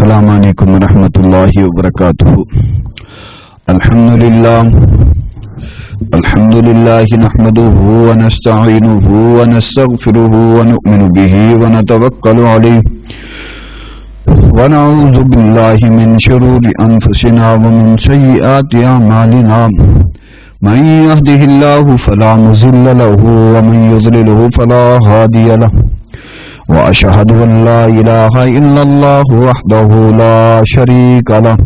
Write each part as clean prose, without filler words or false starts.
السلام علیکم ورحمۃ اللہ وبرکاتہ۔ الحمد للہ نحمده ونستعینه ونستغفره ونؤمن به ونتوکل علیہ ونعوذ باللہ من شرور انفسنا ومن سیئات اعمالنا من يهده الله فلا مضل له ومن يضلله فلا هادي له وأشهد أن لا إله إلا الله وحده لا شريك له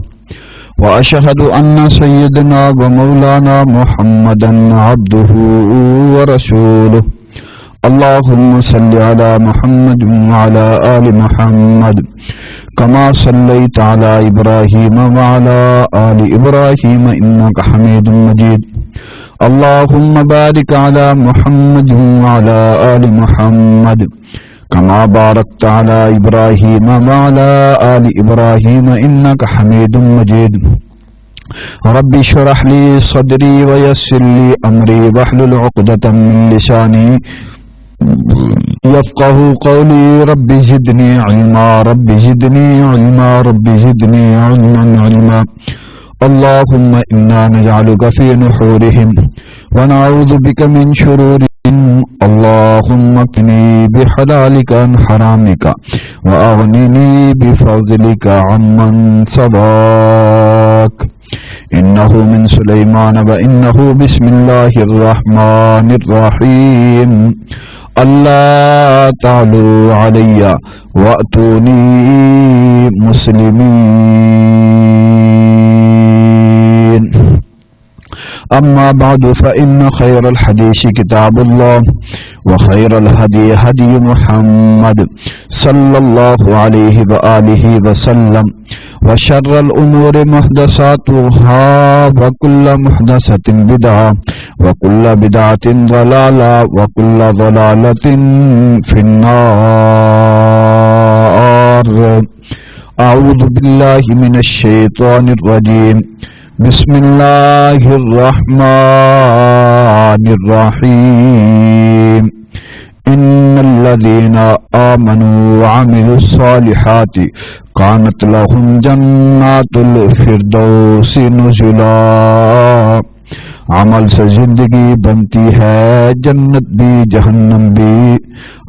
وأشهد أن سيدنا ومولانا محمدا عبده ورسوله اللهم صل على محمد وعلى آل محمد كما صليت على إبراهيم وعلى آل إبراهيم إنك حميد مجيد اللهم بارك على محمد وعلى آل محمد كما باركت على إبراهيم وعلى آل إبراهيم إنك حميد مجيد رب اشرح لي صدري ويسر لي أمري واحلل عقدة من لساني يفقه قولي رب زدني علما رب زدني علما رب زدني علما اللهم إنا نجعلك في نحورهم ونعوذ بك من شرورهم اللهم اكني بحلالك عن حرامك وأغنني بفضلك عمن سواك إنه من سليمان وإنه بسم الله الرحمن الرحيم اللہ تعالوا علی وأتونی مسلمین اما بعد فإن خير الحديث كتاب الله وخير الهدي هدي محمد صلى الله عليه وآله وسلم وشر الأمور محدثاتها وكل محدثة بدعة وكل بدعة ضلالة وكل ضلالة في النار أعوذ بالله من الشيطان الرجيم بسم الله الرحمن الرحيم إن الذين آمنوا وعملوا الصالحات كانت لهم جنات الفردوس نزلا عمل سے زندگی بنتی ہے جنت بھی جہنم بھی،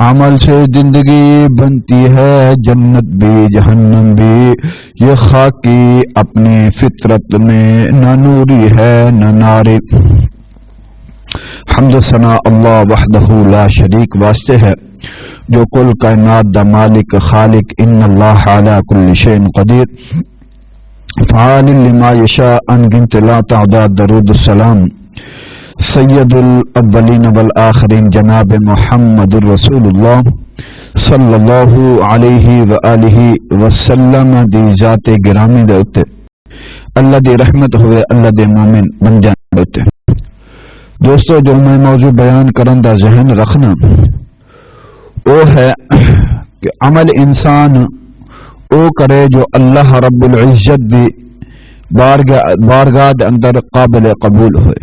عمل سے زندگی بنتی ہے جنت بھی جہنم بھی، یہ خاکی اپنی فطرت میں نہ نوری ہے نہ ناری۔ حمد و ثنا اللہ وحدہ لا شریک واسطے ہے جو کل کائنات دا مالک خالق، ان اللہ علی کل شیء قدیر فعال لما یشاء، انگنت لا تعداد، درود السلام سید الاولین والآخرین جناب محمد رسول اللہ صلی اللہ علیہ وآلہ وسلم دی ذات گرامی دے اتے اللہ دی رحمت ہوئے اللہ دے مومن بن جانے دے اتے۔ دوستو جو میں موضوع بیان کرن دا ذہن رکھنا وہ ہے کہ عمل انسان او کرے جو اللہ رب العزت دی بارگاہ دے اندر قابل قبول ہوئے،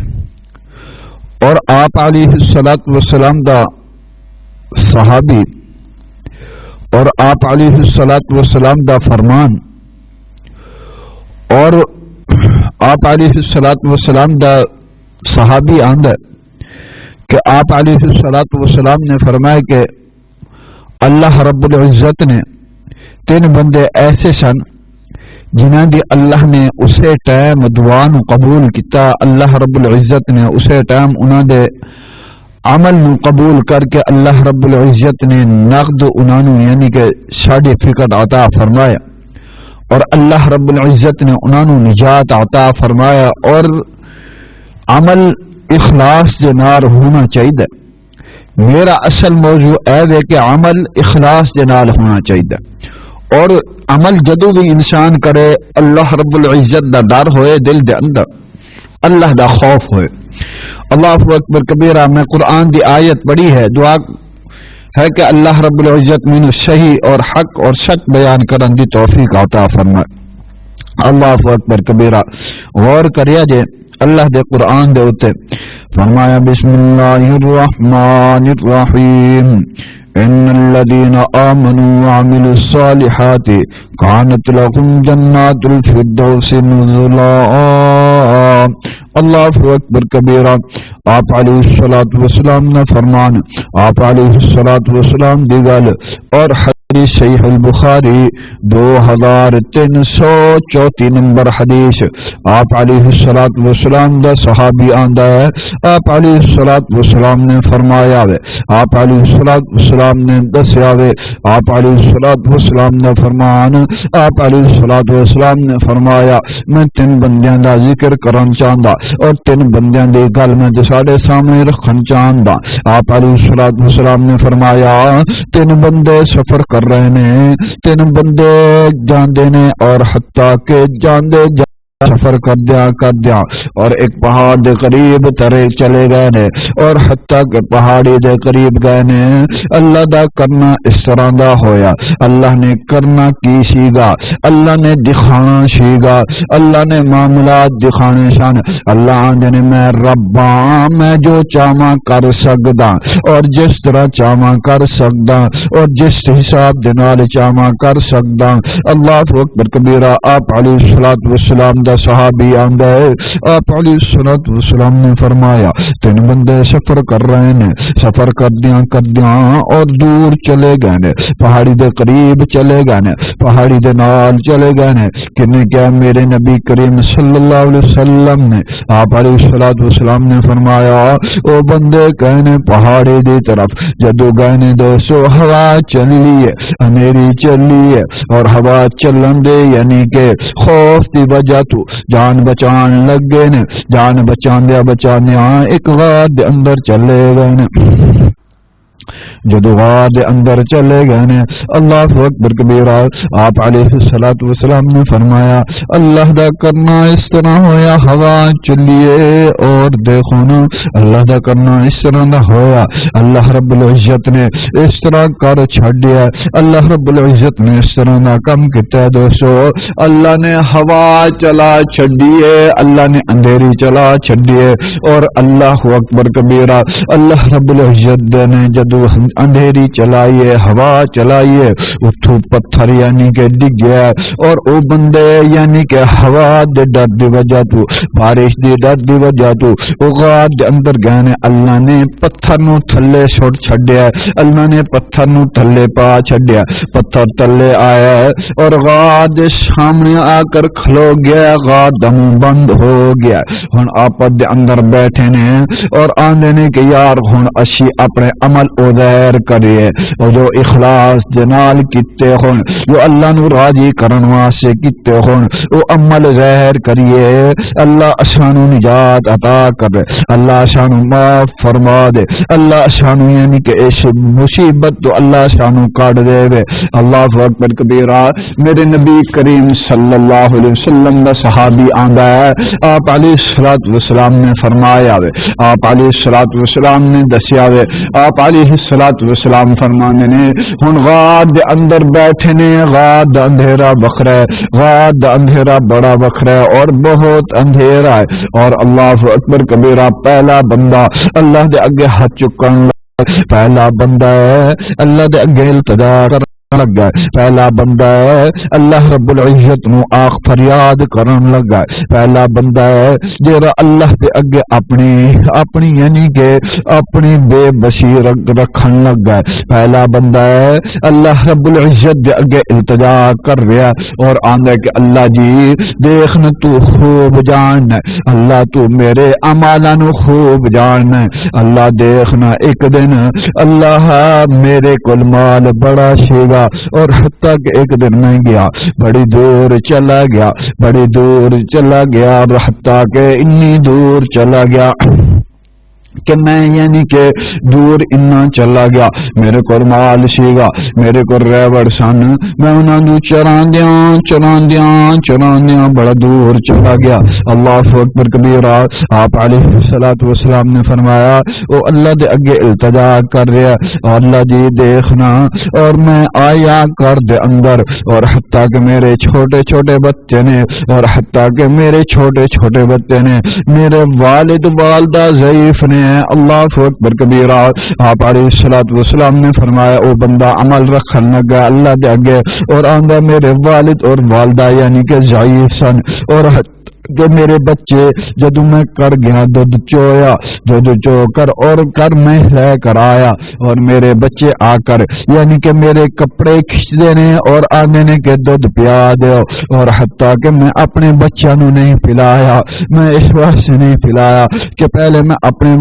اور آپ علیہ السلام دا صحابی اور آپ علیہ السلام دا فرمان اور آپ علیہ السلام دا صحابی آند ہے کہ آپ علیہ السلام نے فرمایا کہ اللہ رب العزت نے 3 بندے ایسے سن جنہاں دی اللہ نے اسے ٹائم دعا نو قبول کیتا، اللہ رب العزت نے اسے ٹائم انہاں دے عمل نو قبول کر کے اللہ رب العزت نے نقد انہاں نو یعنی کہ سرٹیفکیٹ عطا فرمایا، اور اللہ رب العزت نے انہاں نو نجات عطا فرمایا، اور عمل اخلاص دے نال ہونا چاہیے۔ میرا اصل موضوع ہے کہ عمل اخلاص دے نال ہونا چاہیے، اور عمل جدو بھی انسان کرے اللہ رب العزت دا ڈر ہوئے دل دے اندر، اللہ دا خوف ہوئے۔ اللہ اکبر کبیرہ۔ میں قرآن دی آیت پڑھی ہے، دعا ہے کہ اللہ رب العزت مینوں صحیح اور حق اور سچ بیان کرن دی توفیق عطا فرمائے۔ اللہ اکبر کبیرہ۔ غور کریا جے اللہ دے قرآن دے اتے فرمایا بسم اللہ الرحمن الرحیم ان الذين آمنوا وعملوا الصالحات كانت لهم جنات الفردوس نزلا اللہ اکبر کبیرہ۔ آپ علیہ الصلوۃ والسلام نے فرمان، آپ علیہ الصلوۃ والسلام دی گل اور حدیث صحیح البخاری 2334 نمبر حدیث، آپ علیہ الصلوۃ والسلام دا صحابی آندا ہے، آپ علیہ الصلوۃ والسلام نے فرمایا ہے، آپ علیہ الصلوۃ والسلام نے دسیا ہے، آپ علیہ الصلوۃ والسلام نے فرمان، آپ علیہ الصلوۃ والسلام نے فرمایا میں تین بندیاں دا ذکر کرن چاہندا اور تین بندیاں دی گل میں سارے سامنے رکھن چاہندا۔ آپ علیہ الصلوۃ والسلام نے فرمایا تین بندے سفر کر رہے نے، تین بندے جاندے نے اور حتیٰ کہ جاندے سفر کر دیا اور ایک پہاڑ دے قریب ترے چلے گئے نے اور حتیٰ کہ پہاڑی دے قریب گئے نے۔ اللہ دا کرنا اس طرح دا ہویا، اللہ نے کرنا کی سیگا، اللہ نے دکھانا سیگا، اللہ نے معاملات دکھانے سن۔ اللہ آندے نے میں رباں، میں جو چاہواں کر سکدا اور جس طرح چاہواں کر سکدا اور جس حساب دے نال چاہواں کر سکدا۔ اللہ اکبر کبیرہ۔ آپ علیہ الصلوۃ والسلام صحابی آندا ہے، آپ علیہ الصلوۃ والسلام نے فرمایا تین بندے سفر کر رہے ہیں، سفر کردیاں اور دور چلے گئے نے، پہاڑی دے قریب چلے گئے نے، پہاڑی دے نال چلے گئے نے۔ کنے کیا میرے نبی کریم صلی اللہ علیہ وسلم نے، آپ علیہ الصلوۃ والسلام نے فرمایا او بندے گئے نے پہاڑی دی طرف، جدو گئے نے دوستو ہوا چلی ہے، اندھیری چلی ہے اور ہوا چلن دے یعنی کہ خوف دی وجہ تو جان بچان لگے نے، جان بچاندیا ایک غار دے اندر چلے گئے نے۔ جدو غار دے اندر چلے گئے نے، اللہ اکبر کبیرہ، آپ علیہ الصلوۃ والسلام نے فرمایا اللہ دا کرنا اس طرح ہویا، ہوا چلیے اور دیکھو نا اللہ دا کرنا اس طرح دا ہویا، اللہ رب العزت نے اس طرح کر چھڈیا، اللہ رب العزت نے اس طرح دا کم کیتا ہے دوستو۔ اللہ نے ہوا چلا چھڈیے، اللہ نے اندھیری چلا چھڈیے اور اللہ اکبر کبیرہ، اللہ رب العزت نے جدو اندھیری چلائیے، ہوا چلائیے، اتھو پتھر یعنی کہ ڈگ گیا اور او بندے یعنی کہ ہوا دے ڈر دی وجہ تو، بارش دی ڈر دی وجہ تو او غار دے اندر گئے نے، اللہ نے پتھر نو تھلے چھوڑ چھڈیا، اللہ نے پتھر نو تھلے پا چھڈیا، پتھر تھلے آیا اور غار دے سامنے آ کر کھلو گیا، غار دا منہ بند ہو گیا۔ ہن آپس دے اندر بیٹھے نے اور آندے نے کہ یار ہن اسی اپنے عمل ظاہر کریے اور جو اخلاص دے نال کیتے ہون، جو اللہ نو راضی کرن واسطے کیتے ہون، وہ عمل ظاہر کریے، اللہ اسانو نجات عطا کرے، اللہ اسانو معاف فرما دے، اللہ اسانو یعنی کہ اس مصیبت تو اللہ اسانو کاٹ دے وے۔ اللہ اکبر کبیرہ۔ میرے نبی کریم صلی اللہ علیہ وسلم دا صحابی آندا ہے، آپ علیہ الصلوۃ والسلام نے فرمایا وے، آپ علیہ الصلوۃ والسلام نے دسیا وے، آپ علیہ الصلوۃ والسلام فرمانے نے ہن غار دے اندر بیٹھے نے، غار دا اندھیرا بکھرا ہے، غار دا اندھیرا بڑا بکھرا ہے اور بہت اندھیرا ہے اور اللہ اکبر کبیرہ پہلا بندہ اللہ دے اگے ہاتھ چکن پہلا بندہ ہے اللہ دے اگے التجا لگا، پہلا بندہ ہے اللہ رب العزت نو آخ فریاد کرن لگا، پہلا بندہ ہے جیرا اللہ دے اگے اپنی یعنی کہ اپنی بے بسی رکھن لگا، پہلا بندہ ہے اللہ رب العزت دے اگے التجا کر رہا اور آندا کہ اللہ جی دیکھنا تو خوب جان، اللہ تو میرے اعمالاں نو خوب جان، اللہ دیکھنا ایک دن اللہ میرے کول مال بڑا شیگا اور حتیٰ کہ ایک دن میں گیا بڑی دور چلا گیا اور حتیٰ کہ اتنی دور چلا گیا کہ میں یعنی کہ دور اتنا چلا گیا، میرے کو مال سیگا، میرے کو ریوڑ سن، میں انہوں نے چراندیاں بڑا دور چلا گیا۔ اللہ اکبر کبیرہ۔ آپ علیہ الصلوۃ والسلام نے فرمایا او اللہ دے اگے التجا کر رہا اور اللہ جی دیکھنا، اور میں آیا کر دے اندر، اور حتیٰ کہ میرے چھوٹے چھوٹے بچے نے، اور حتیٰ کہ میرے چھوٹے چھوٹے بچے نے، میرے والد والدہ ضعیف نے۔ اللہ اکبر کبیرہ۔ آپ علیہ الصلوۃ والسلام نے فرمایا او بندہ عمل رکھن لگا اللہ دے اگے، اور آندا میرے والد اور والدہ یعنی کہ ضعیف سن، اور کہ میرے بچے جدو میں کر گیا دودھ چویا، دودھ چو کر اور کر میں لے کر آیا، اور میرے بچے آ کر یعنی کہ میرے کپڑے کھچتے نے اور آنے نے کہ دودھ پیا دو، اور حتیٰ کہ میں اپنے بچوں نو نہیں پلایا، میں اس واسطے نہیں پلایا کہ پہلے میں اپنے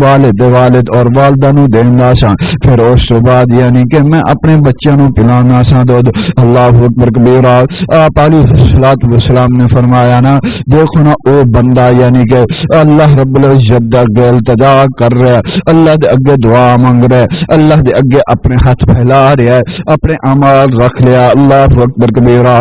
والد اور والدہ نو دیندا سا، پھر اس تو بعد یعنی کہ میں اپنے بچوں نو پلانا سا دودھ۔ اللہ اکبر کبیرہ۔ آپ علیہ الصلوۃ والسلام نے فرمایا نا دیکھو نا او بندہ یعنی کہ اللہ رب العزت دے اگے التجا کر رہا ہے، اللہ دے اگے دعا مانگ رہا ہے، اللہ دے اگے اپنے ہاتھ پھیلا رہا ہے، اپنے اعمال رکھ لیا۔ اللہ اکبر کبیرہ۔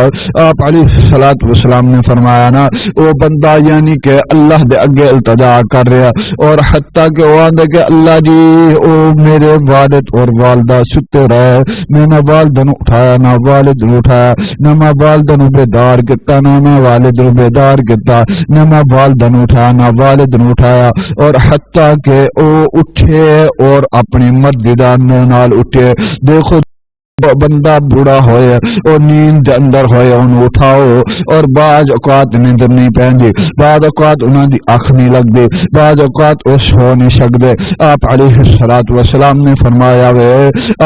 آپ علیہ الصلوۃ والسلام نے فرمایا نا او بندہ یعنی کہ اللہ دے اگے التجا کر رہا ہے، اور حتیٰ کہ وہ آندا کہ اللہ جی او میرے والد اور والدہ ستے رہے، میں نہ والدہ نو اٹھایا نہ والد نو اٹھایا، نہ میں والدہ نو بیدار کیتا نہ میں والد نو بیدار کیتا، نہ میں والدہ نو اٹھایا نہ والد نو اٹھایا، اور حتیٰ کہ او اٹھے اور اپنی مرضی دا نال اٹھے۔ دیکھو بندہ بوڑھا ہوئے اور نیند اندر ہوئے انہوں اٹھاؤ، اور بعض اوقات نیندر نہیں پہندی، بعض اوقات انہوں دی اکھ نہیں لگ دی، بعض اوقات او سو نہیں سکدے۔ آپ علیہ الصلوۃ والسلام نے فرمایا وے،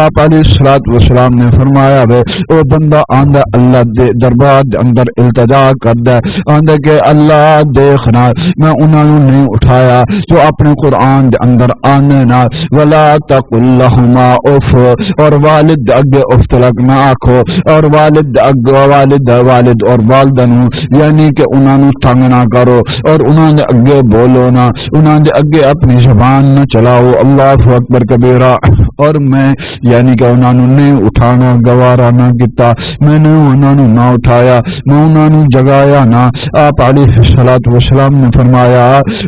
آپ علیہ الصلوۃ والسلام نے فرمایا وے او بندہ آندا اللہ دے دربار دے اندر التجا کردا ہے، آندا کہ اللہ دیکھنا میں انہوں نے نہیں اٹھایا جو اپنے قرآن دے اندر آنے نا ولا تقل لهما اف، اور والد اگے افت لگ نہ آکھو، اور والد اور والدہ نو یعنی کہ انہوں نے تنگ نہ کرو، اور انہوں نے اگے بولو نہ، انہوں نے اگے اپنی زبان نہ چلاؤ۔ اللہ اکبر کبیرہ۔ اور میں یعنی کہ انہوں نے نہیں اٹھانا گوارا نہ کیتا، میں نے انہوں نے نہ اٹھایا، میں انہوں نے جگایا نہ۔ آپ علیہ الصلوۃ والسلام نے فرمایا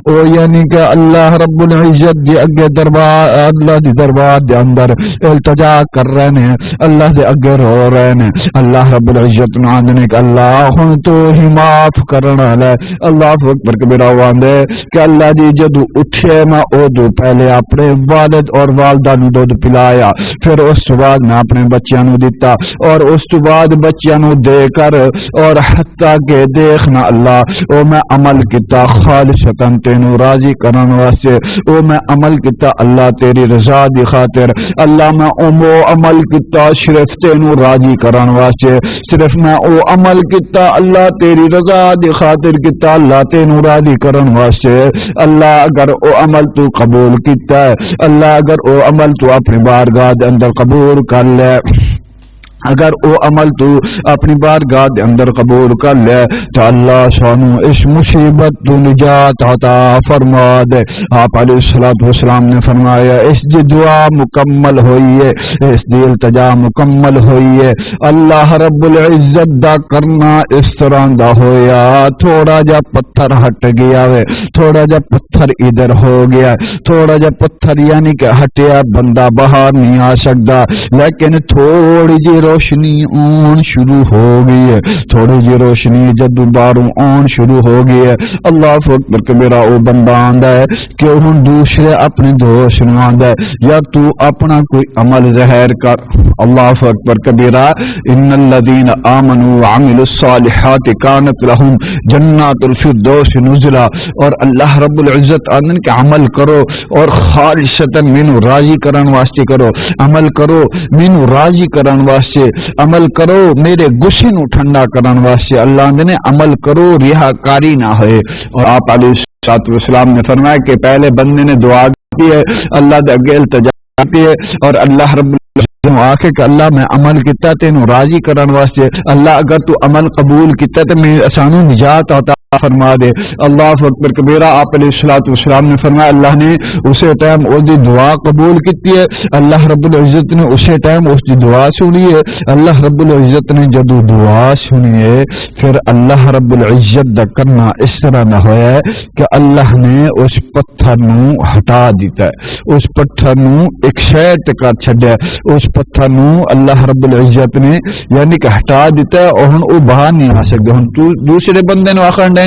او یعنی کہ اللہ رب العزت دی اگے دربار اللہ دی دربار دے اندر التجا کر رہے نے، اللہ دے اگے رو رہے نے، اللہ رب العزت نو آندنے کہ اللہ ہن تو ہی معاف کرنا ہے۔ اللہ اکبر کبیرہ واندے کہ اللہ جی جدو اٹھے میں او پہلے اپنے والد اور والدہ نو دودھ پلایا، پھر اس تو بعد میں اپنے بچیاں نو دیتا، اور اس تو بعد بچیاں نو دے کر اور حتیٰ کہ دیکھنا اللہ او میں عمل کیتا خالصتاً تینو راضی کرن واسطے، او میں عمل کیتا اللہ تیری رضا دی خاطر، اللہ میں او عمل کیتا صرف تینو راضی کرن واسطے، صرف میں او عمل کیتا اللہ تیری رضا دی خاطر کیتا اللہ تینو راضی کرن واسطے۔ اللہ اگر او عمل تو قبول کیتا ہے، اللہ اگر او عمل تو اپنی بارگاہ دے اندر قبول کر لے، اگر او عمل تو اپنی بارگاہ دے اندر قبول کر لے تو اللہ سانو اس مصیبت تو نجات عطا فرما دے۔ آپ علیہ الصلوۃ والسلام نے فرمایا اس دی دعا مکمل ہوئی ہے، اس دی التجا مکمل ہوئی ہے، اللہ رب العزت دا کرنا اس طرح دا ہویا تھوڑا جا پتھر ہٹ گیا وے، تھوڑا جا پتھر ادھر ہو گیا، تھوڑا جا پتھر یعنی کہ ہٹیا بندہ باہر نہیں آ سکتا، لیکن تھوڑی جی روشنی آن شروع ہو گئی ہے، تھوڑی جی روشنی جدو باروں آن شروع ہو گئی ہے۔ اللہ اکبر کبیرہ او بندہ آندا ہے کہ ہن دوسرے اپنے دوست نو آندا ہے یا تو اپنا کوئی عمل ظاہر کر۔ اللہ اکبر کبیرہ۔ ان الذین آمنوا وعملوا الصالحات كانت لهم جنات الفردوس نزلا، اور اللہ رب العزت آندن کہ عمل کرو اور خالصتاً مینوں راضی کرن واسطے کرو، عمل کرو مینوں راضی کرن واسطے، عمل کرو میرے غصے نو ٹھنڈا کرن واسطے، اللہ نے عمل کرو ریاکاری نہ ہوئے۔ اور آپ علیہ الصلوۃ والسلام نے فرمایا کہ پہلے بندے نے دعا کی ہے، اللہ دے اگے التجا کی ہے، اور اللہ رب آخے کہ اللہ میں عمل کیتا تینوں راضی کرن واسطے، اللہ اگر تو عمل قبول کیتا تے میں اسانو نجات عطا فرما دے۔ اللہ اکبر کبیرہ۔ آپ علیہ الصلوۃ والسلام نے فرمایا اللہ نے اسی ٹائم اس دی دعا قبول کی ہے، اللہ رب العزت نے اسی ٹائم اس دی دعا سنی ہے۔ اللہ رب العزت نے جدو دعا سنی ہے پھر اللہ رب العزت دا کرنا اس طرح نہ ہویا ہے کہ اللہ نے اس پتھر نو ہٹا دیتا ہے، اس پتھر نو ایک شے کر چھڈیا، اس پتھر نو اللہ رب العزت نے یعنی کہ ہٹا دیتا ہے اور ہن او باہر نہیں آ سکتے۔ ہن تو دوسرے بندے نو آخر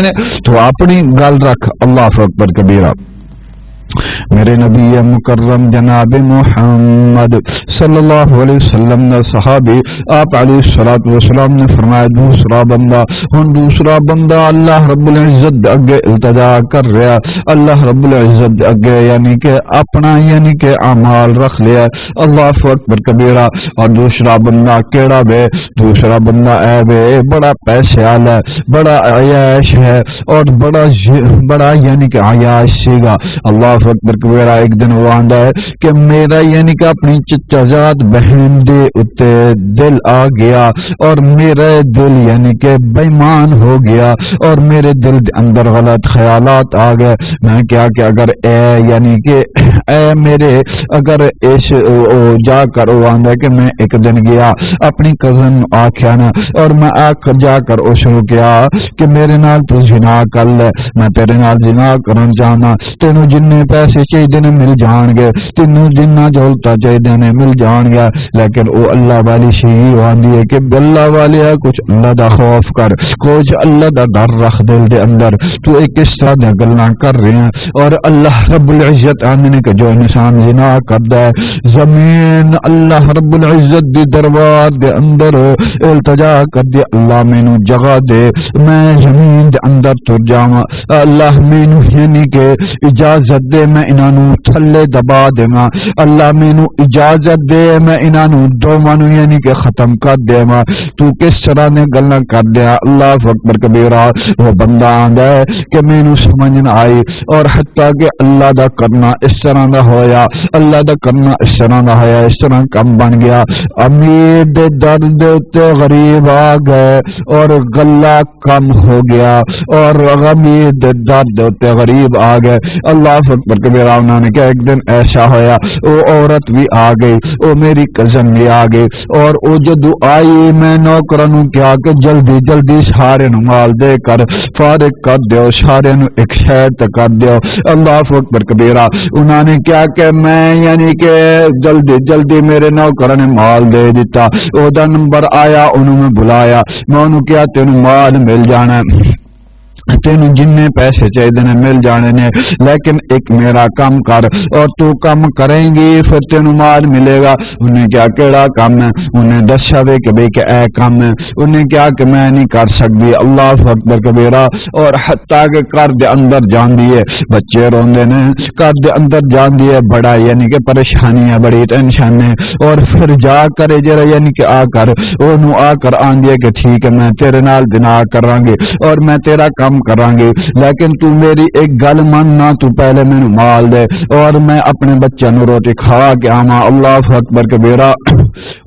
تو اپنی گل رکھ۔ اللہ اکبر کبیرہ۔ میرے نبی مکرم جناب محمد صلی اللہ علیہ وسلم نے صحابی آپ علیہ الصلوۃ والسلام نے فرمایا دوسرا بندہ اللہ رب العزت اگے التجا کر رہا، اللہ رب العزت اگے یعنی کہ اپنا یعنی کہ اعمال رکھ لیا۔ اللہ اکبر کبیرہ۔ اور دوسرا بندہ کیڑا بے؟ دوسرا بندہ اے بے بڑا پیسے والا ہے، بڑا عیاش ہے اور بڑا یعنی کہ عیاش سیگا۔ اللہ اکبر کبیرہ۔ ایک دن وہ آندا ہے کہ میرا یعنی کہ اپنی چچا زاد بہن دے اتے دل آ گیا اور میرا دل یعنی کہ بےمان ہو گیا اور میرے دل دے اندر غلط خیالات آ گئے۔ میں کیا کہ اگر اے یعنی کہ اے میرے اگر اس جا کر وہ آندا ہے کہ میں ایک دن گیا اپنی کزن آکھیا نا اور میں آ کر جا کر اس نو کیا کہ میرے نال تو زنا کر لے، میں تیرے نال زنا کرن چاہنا، تینوں جن پیسے چاہیے نے مل جان گے، تینوں جنہ جولتا چاہیے نے مل جان گیا۔ لیکن وہ اللہ والی شیئی آندی ہے کہ اللہ والے کچھ اللہ دا خوف کر، کچھ اللہ دا ڈر رکھ دل دے اندر۔ تو ایک اس طرح دے گلاں کر رہے ہیں اور اللہ رب العزت آندنے کہ جو انسان زنا کردا ہے زمین اللہ رب العزت دی دربار دے اندر التجا کر دے اللہ مینوں جگہ دے میں زمین دے اندر تر جاواں، اللہ مینوں یعنی کہ اجازت دے میں انہاں نوں تھلے دبا دیواں، اللہ مینوں اجازت دے میں انہاں نوں دوواں نوں یعنی کہ ختم کر دیواں۔ تو کس طرح نے گلاں کر دیا؟ اللہ اکبر کبیرہ۔ وہ بندہ آندا ہے کہ مینوں سمجھ نہ آئی اور حتیٰ کہ اللہ دا کرنا اس طرح دا ہویا، اللہ دا کرنا اس طرح دا ہویا، اس طرح کم بن گیا۔ امیر دے درد تے غریب آ گئے اور گلا کم ہو گیا اور امیر دے درد تے غریب آ گئے۔ اللہ اکبر کبیرہ۔ انہوں نے کہا ایک دن ایسا ہویا وہ عورت بھی آ گئی، وہ میری کزن بھی آ گئی اور وہ جدو آئی میں نوکراں نوں کہا کہ جلدی جلدی سارے نوں مال دے کر فارغ کر دیو، سارے نوں ایک شہر تک کر دیو۔ اللہ اکبر کبیرہ۔ انہوں نے کہا کہ میں یعنی کہ جلدی جلدی میرے نوکراں نے مال دے دیتا۔ او دا نمبر آیا، انہوں نے بلایا، میں انہوں کہا تینوں مال مل جانا ہے، تینوں جن پیسے چاہیے نے مل جانے نے، لیکن ایک میرا کام کر اور تو کام کریں گی پھر تینوں مال ملے گا۔ انہیں کیا کیڑا کام ہے؟ انہیں دسیا وے کہ بھئی کہ اے کام ہے۔ انہیں کیا کہ میں نہیں کر سکتی۔ اللہ اکبر کبیرہ۔ اور حتیٰ کہ گھر دے اندر جان دیے بچے روندے نے، گھر دے اندر جان دیے بڑا یعنی کہ پریشانی ہے، بڑی ٹینشن ہے اور پھر جا کر جرا یعنی کہ آ کر انہوں آ کر آن دیے کہ ٹھیک ہے میں تیرے نال دنا کراں گے اور میں تیرا کام کران گے، لیکن تو میری ایک گل مننا، تو پہلے مینوں مال دے اور میں اپنے بچوں نوں روٹی کھا کے آواں۔ اللہ اکبر کبیرہ۔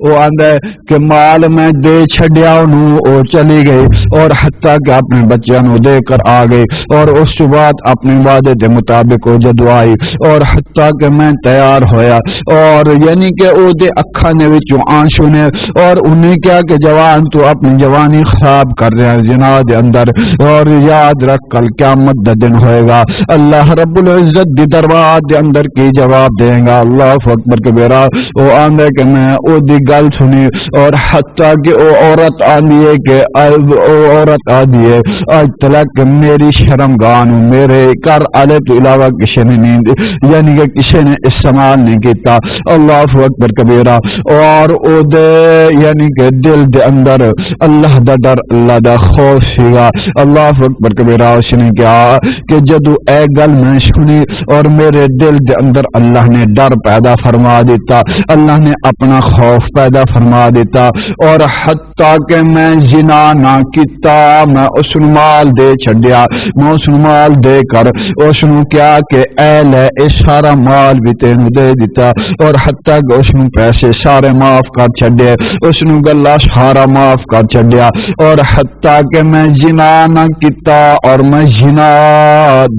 وہ آندا ہے کہ مال میں دے چھڈیا انہوں، وہ چلی گئی اور حتیٰ کہ اپنے بچوں نوں دے کر آ گئی اور اس کے بعد اپنے وعدے کے مطابق وہ جدو آئی اور حتیٰ کہ میں تیار ہویا اور یعنی کہ وہ دے اکھاں دے وچوں آنسو نے اور انہیں کیا کہ جوان تو اپنی جوانی خراب کر رہے ہیں زنا دے اندر، اور یاد رکھ کل قیامت دا دن ہوئے گا، اللہ رب العزت دی دربار دے اندر کی جواب دیں گا۔ اللہ اکبر کبیرہ۔ وہ آندے کہ میں او دی گل سنی اور حتیٰ کہ او عورت آندی ہے کہ آج تلک میری شرمگاہ میرے گھر والے تو علاوہ کسی نے نہیں یعنی کہ کسی نے استعمال نہیں کیتا۔ اللہ اکبر کبیرہ۔ اور او دے یعنی کہ دل دے اندر اللہ دا ڈر، اللہ دا خوف سیگا۔ اللہ اکبر کبیرہ اس نے کہا کہ جدو اے گل میں سنی اور میرے دل دے اندر اللہ نے ڈر پیدا فرما دیتا، اللہ نے اپنا خوف پیدا فرما دیتا، اور حتیٰ کہ میں زنا نہ کیتا، میں اس نو مال دے چھڈیا، میں اس نو مال دے کر اس نو کیا کہ اے لے اے سارا مال بھی تینوں دے دیتا، اور حتیٰ کہ اس نو پیسے سارے معاف کر چھڈے، اس نو گلا سارا معاف کر چھڈیا، اور حتیٰ کہ میں زنا نہ کیتا اور میں زنا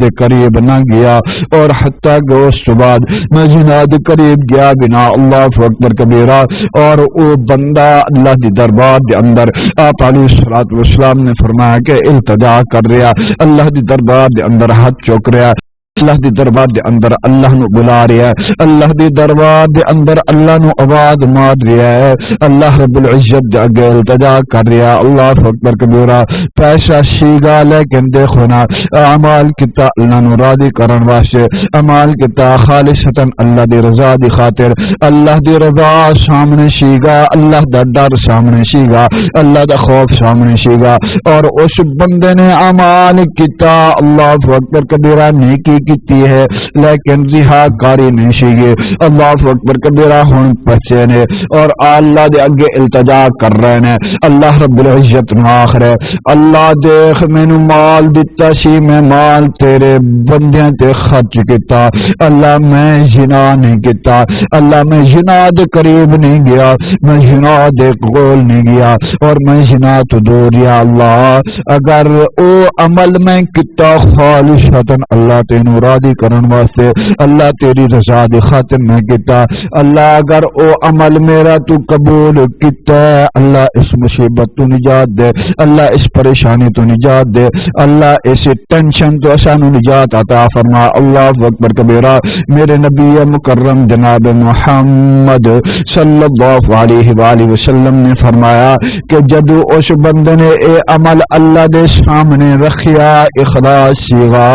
دے قریب نہ گیا، اور حتیٰ کہ اس تو بعد میں زنا دے قریب گیا بنا، اللہ اکبر کبیرہ، اور او بندہ اللہ دی دربار دے اندر آپ علیہ الصلوۃ والسلام نے فرمایا کہ التجا کر رہا، اللہ دی دربار دے اندر ہاتھ چوک رہا، اللہ دی دربار دے اندر اللہ نو بلا رہا ہے، اللہ دی دربار دے اندر اللہ نو آواز مار رہا ہے، اللہ رب العزت دے اگے التجا کر رہا، اللہ اکبر کبیرہ۔ پیسہ سیگا لیکن دیکھو نا اعمال کیتا اللہ نو راضی کرن واسطے، اعمال کیتا خالصتاً اللہ دی رضا دی خاطر، اللہ دی رضا سامنے سیگا، اللہ دا ڈر سامنے سیگا، اللہ دا خوف سامنے سیگا، اور اس بندے نے اعمال کیتا اللہ اکبر کبیرہ نیکی کیتی ہے لیکن رہاکاری نہیں سیگے، اللہ اکبر کبیرہ ہن بچے نے اور اللہ دے اگے التجا کر رہے نے، اللہ رب العزت نو آخر ہے اللہ دیکھ مینو مال دتا سی، میں مال تیرے بندیاں تے خرچ کیتا، اللہ میں زنا نہیں کیتا، اللہ میں زنا دے قریب نہیں گیا، میں زنا دے قول نہیں گیا، اور میں زنا تو دور یا اللہ اگر او عمل میں کیتا خالصتاً اللہ تینو راضی کرن واسطے، اللہ تیری رضا دی خاطر میں کیتا، اللہ اگر او عمل میرا تو قبول کیتا ہے، اللہ اس مصیبت تو نجات دے، اللہ اس پریشانی تو نجات دے، اللہ اس ٹینشن تو اسانو نجات عطا فرما، اللہ اکبر کبیرہ۔ میرے نبی مکرم جناب محمد صلی اللہ علیہ وآلہ وسلم نے فرمایا کہ جدو اس بندے نے اے عمل اللہ دے سامنے رکھیا، اخلاص سیغا،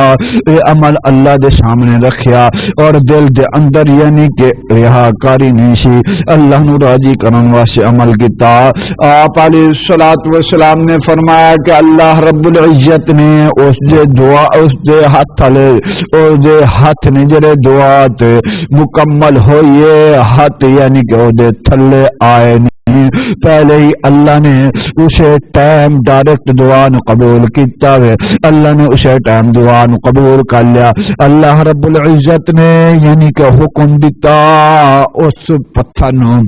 اے عمل اللہ دے سامنے رکھیا اور دل دے اندر یعنی کہ رہاکاری نہیں سی، اللہ نو راضی کرن واسطے عمل کیتا، آپ علیہ الصلوۃ والسلام نے فرمایا کہ اللہ رب العزت نے اس دے دعا اس دے ہاتھ تھلے اس دے ہاتھ نے جڑے دعا تے مکمل ہوئیے ہاتھ یعنی کہ او دے تھلے آئے پہلے ہی اللہ نے اسے ٹائم ڈائریکٹ دعا نو قبول کیتا ہے، اللہ نے اسے ٹائم دعا نو قبول کر لیا، اللہ رب العزت نے یعنی کہ حکم دیتا اس پتھر نو،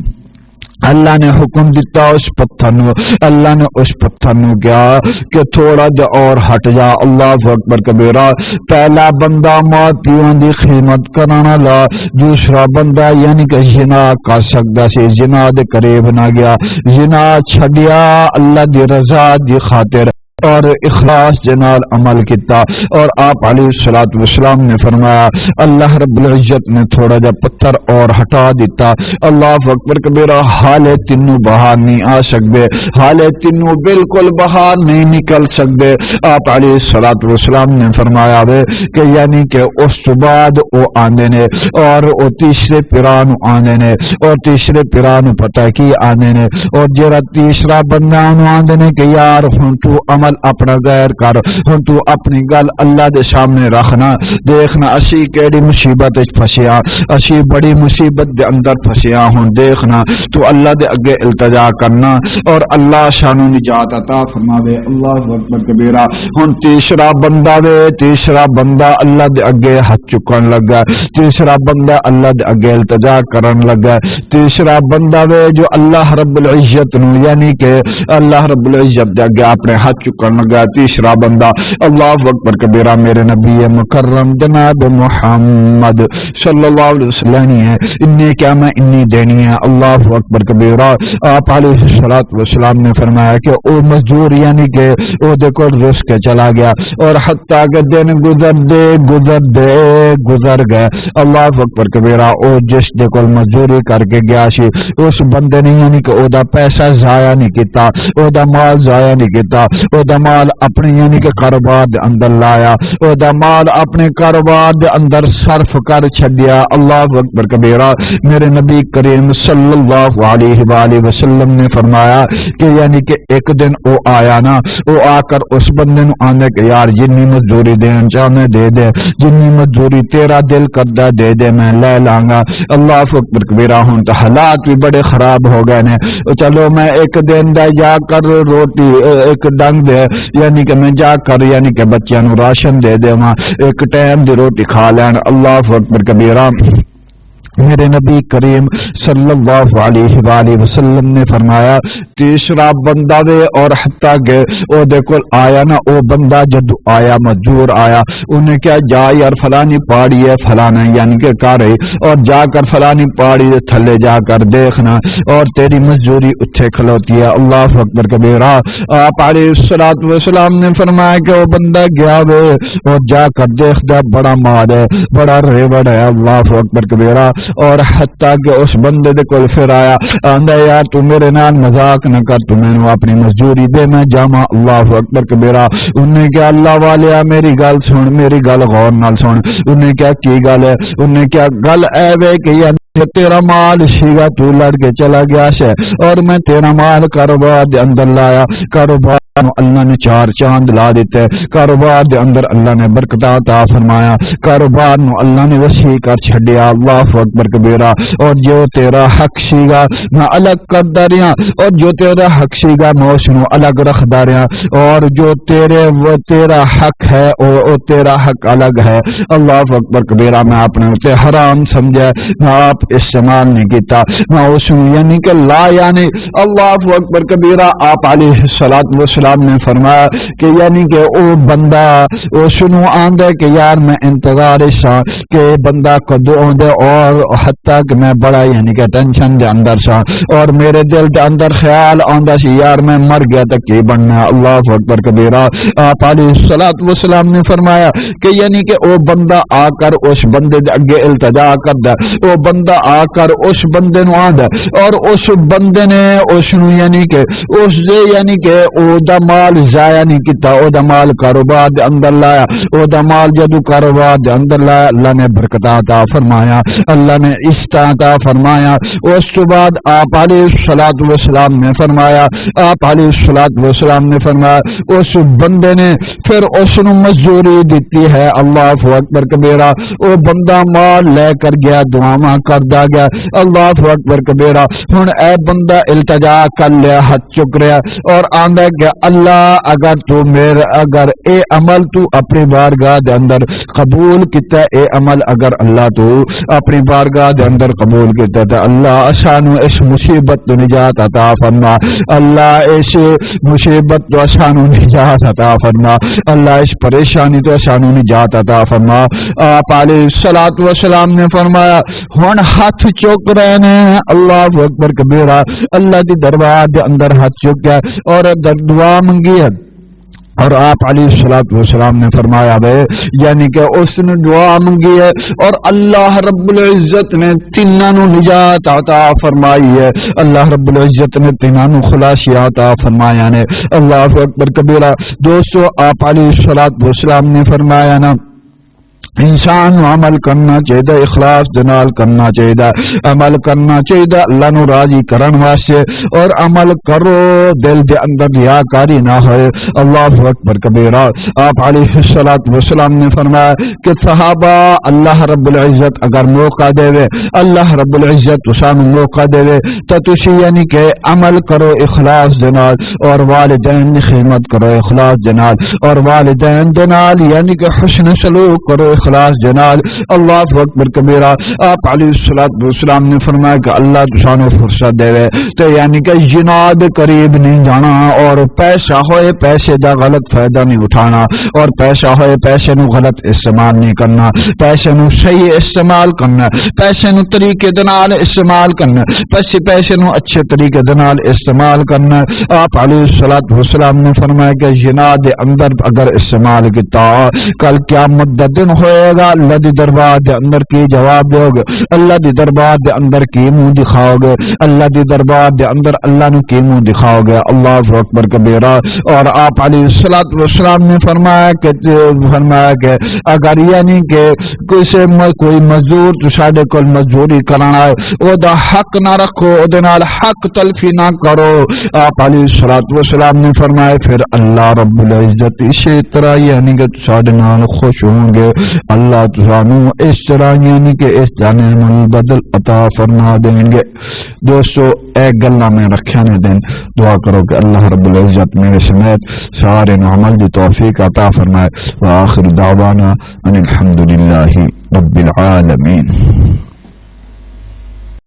اللہ نے حکم دیتا اس پتھر نو، اللہ نے اس پتھر نو کیا کہ تھوڑا جا اور ہٹ جا، اللہ اکبر کبیرہ۔ پہلا بندہ ماں پیوں دی خدمت کرانا لا، دوسرا بندہ یعنی کہ زنا کر سکتا سی، زنا دے قریب نہ گیا، زنا چھڈیا اللہ دی رضا دی خاطر اور اخلاص جنال عمل کیتا، اور آپ علیہ الصلوۃ والسلام نے فرمایا اللہ رب العزت نے تھوڑا جا پتھر اور ہٹا دیتا، اللہ اکبر کبیرہ، حالے تینوں باہر نہیں آ سکتے، حالے تینوں بالکل باہر نہیں نکل سکتے، آپ علیہ الصلوۃ والسلام نے فرمایا وے کہ یعنی کہ اس تو بعد وہ آندے نے اور وہ تیسرے پیران آندے نے، اور تیسرے پیران پتہ کی آندے نے، اور جڑا تیسرا بندہ آندے نے کہ یار ہن تو عمل اپنا غیر کر، ہن تو اپنی گل اللہ دے سامنے رکھنا، دیکھنا اسی کیڑی مصیبت وچ پھسیا، اسی بڑی مصیبت دے اندر پھسیا، ہن دیکھنا تو اللہ دے اگے التجا کرنا اور اللہ شانو نجات عطا فرماوے، اللہ اکبر کبیرہ۔ ہن تیسرا بندہ وے، تیسرا بندہ اللہ دے اگے ہاتھ چکن لگا، تیسرا بندہ اللہ دے اگے التجا کرن لگا، تیسرا بندہ وے جو اللہ رب العزت نو یعنی کہ اللہ رب العزت دے اگے اپنے ہاتھ کرنے لگا، تیسرا بندہ اللہ اکبر کبیرہ۔ میرے نبی مکرم جناب محمد صلی اللہ علیہ وسلم ہے انی کیا میں انی دینی ہے، اللہ اکبر کبیرہ۔ آپ علیہ الصلوۃ والسلام نے فرمایا کہ او مزدور یعنی کہ او دے کول رس کے چلا گیا اور حتیٰ کہ دن گزر گئے، اللہ اکبر کبیرہ۔ او جس دے کول مزدوری کر کے گیا سی اس بندے نے یعنی کہ او دا پیسہ ضائع نہیں کیتا، او دا مال ضائع نہیں کیتا، او دا مال اپنے یعنی کہ کاروبار دے اندر لایا، او دا مال اپنے کاروبار دے اندر صرف کر چھڈیا۔ اللہ اکبر کبیرہ۔ میرے نبی کریم صلی اللہ علیہ وآلہ وسلم نے فرمایا کہ یعنی کہ ایک دن او آیا نا، او آ کر اس بندے نو آندے کہ یار جنی مزدوری دین چاہنے دے دے، جنی مزدوری تیرا دل کردہ دے دے، میں لے لاں گا۔ اللہ اکبر کبیرہ۔ ہوں تو حالات بھی بڑے خراب ہو گئے نے، چلو میں ایک دن دا جا کر روٹی ایک ڈنگ دے یعنی کہ میں جا کر یعنی کہ بچیاں نو راشن دے دے وہاں ایک ٹائم دی روٹی کھا لین۔ اللہ اکبر کبیرہ۔ میرے نبی کریم صلی اللہ علیہ وآلہ وسلم نے فرمایا تیسرا بندہ دے اور حتیٰ کہ او دے کول آیا نا، او بندہ جدو آیا مجبور آیا، انہیں کیا جا یار فلانی پہاڑی ہے فلانا یعنی کہ کارے، اور جا کر فلانی پہاڑی دے تھلے جا کر دیکھنا اور تیری مزدوری اتھے کھلوتی ہے۔ اللہ اکبر کبیرہ۔ آپ علیہ الصلوۃ والسلام نے فرمایا کہ وہ بندہ گیا وے اور جا کر دیکھتا بڑا مال ہے، بڑا ریوڑ ہے۔ اللہ اکبر کبیرہ۔ اور حتیٰ کہ اس بندے دے کول پھر آیا، آندا یار تو میرے نال مذاق نہ کر، تو مینوں اپنی مزدوری دے میں جاواں۔ اللہ اکبر کبیرہ۔ انہیں کیا اللہ والیا میری گل سن، میری گل غور نال سن۔ انہیں کیا کی گل ہے؟ انہیں کیا گل اے وے کہ تیرا مال شیگا تو لڑ کے چلا گیا سے اور میں تیرا مال کاروبار دے اندر لایا، کاروبار اللہ نے چار چاند لا دیتے، کاروبار دے اندر اللہ نے برکت عطا فرمایا، کاروبار نو اللہ نے وسیع کر چھڈیا۔ اللہ اکبر کبیرہ۔ اور جو تیرا حق سیگا میں الگ کردا رہیا، اور جو تیرا حق سیگا میں اس نو الگ رکھدا رہیا، اور جو تیرا حق ہے او تیرا حق الگ ہے۔ اللہ اکبر کبیرہ۔ میں اپنے تے حرام سمجھا، میں آپ استعمال نہیں کیتا، میں اس یعنی کہ لا یعنی اللہ اکبر کبیرہ۔ آپ علیہ الصلوۃ والسلام نے فرمایا کہ یعنی کہ او بندہ او سنو آندے کہ یار میں انتظار سا کہ بندہ کدو آندے، اور حتیٰ کہ میں بڑا یعنی کہ ٹینشن دے اندر سا اور میرے دل دے اندر خیال آندا سی یار میں مر گیا تو کی بننا۔ اللہ اکبر کبیرہ۔ آپ علیہ الصلوۃ والسلام نے فرمایا کہ یعنی کہ او بندہ آ کر اس بندے دے اگے التجا کردا، او بندہ آ کر اس بندے نو آندا اور اس بندے نے اس نو یعنی کہ اس دے یعنی کہ او دا مال ضائع نہیں کیتا، او دا مال کاروبار دے اندر لایا، او دا مال جدو کاروبار دے اندر لایا اللہ نے برکت عطا فرمایا، اللہ نے عطا فرمایا۔ اس تو بعد آپ علیہ الصلوۃ والسلام نے فرمایا، آپ علیہ الصلوۃ والسلام نے فرمایا اس بندے نے پھر اس نو مزدوری دیتی ہے۔ اللہ اکبر کبیرہ۔ او بندہ مال لے کر گیا، دعاواں کردا گیا۔ اللہ اکبر کبیرہ۔ ہن اے بندہ التجا کر لیا، ہاتھ چک رہا اور آندا کہ اللہ اگر اے عمل تو اپنی بارگاہ دے اندر قبول کیتا، اے عمل اگر اللہ تو اپنی بارگاہ دے اندر قبول کیتا تو اللہ اسانو اس مصیبت تو نجات عطا فرما، اللہ اس مصیبت تو اسانو نجات عطا فرما، اللہ اس پریشانی تو اسانو نجات عطا فرما۔ آپ علیہ الصلوۃ والسلام نے فرمایا ہن ہاتھ چک رہے نے، اللہ اکبر کبیرہ، اللہ دی دربار دے اندر ہاتھ چک گیا اور دعا منگی ہے، اور آپ علیہ الصلوۃ والسلام نے فرمایا بے یعنی کہ اس نے دعا منگی ہے اور اللہ رب العزت نے تینوں نو نجات عطا فرمائی ہے، اللہ رب العزت نے تینوں نو خلاصی عطا فرمایا نے۔ اللہ اکبر کبیرہ۔ دوستو آپ علیہ الصلوۃ والسلام نے فرمایا نا انسان عمل کرنا چاہیے، اخلاص جنال کرنا چاہیے، عمل کرنا چاہیے اللہ نو راضی کرن واسطے، اور عمل کرو دل دے اندر ریاکاری نہ ہوئے۔ اللہ اکبر کبیرہ۔ آپ علیہ الصلوۃ والسلام نے فرمایا کہ صحابہ اللہ رب العزت اگر موقع دے وے، اللہ رب العزت تسانو موقع دے وے تو تسی یعنی کہ عمل کرو اخلاص جنال، اور والدین کی خدمت کرو اخلاص جنال، اور والدین جنال یعنی کہ حسن سلوک کرو اخلاص جنال۔ اللہ اکبر کبیرہ۔ آپ علیہ الصلوۃ والسلام نے فرمایا کہ اللہ تسانو فرصت دے وے تو یعنی کہ جناد قریب نہیں جانا، اور پیسہ ہوئے پیسے دا غلط فائدہ نہیں اٹھانا، اور پیسہ ہوئے پیسے نو غلط استعمال نہیں کرنا، پیسے نو صحیح استعمال کرنا، پیسے نو طریقے دے نال استعمال کرنا، پیسے نو اچھے طریقے دے نال استعمال کرنا۔ آپ علیہ الصلوۃ والسلام نے فرمایا کہ جناد دے اندر اگر استعمال کیتا کل قیامت دا دن ہوئے ہوئے گا اللہ دی دربار دے اندر کی جواب دو گے اللہ دی دربار دے اندر کی منہ دکھاؤ گے اللہ دی دربار دے اندر اللہ نو کی منہ دکھاؤ گے اللہ اکبر کبیرہ اور آپ علیہ الصلوۃ والسلام نے فرمایا کہ اگر یعنی کہ کوئی مزدور تو ساڈے کول مزدوری کرنا ہے او دا حق نہ رکھو او دے نال حق تلفی نہ کرو آپ علیہ الصلوۃ والسلام نے فرمایا پھر اللہ رب العزت اسی طرح یعنی کہ ساڈے نال خوش ہوں گے اللہ تسانو اس طرح یعنی کہ اس جانے من بدل عطا فرما دیں گے دوستو ایک گلا میں رکھیا نے دن دعا کرو کہ اللہ رب العزت میرے سمیت سارے نو عمل دی توفیق عطا فرمائے وآخر دعوانا ان الحمد للہ رب العالمین.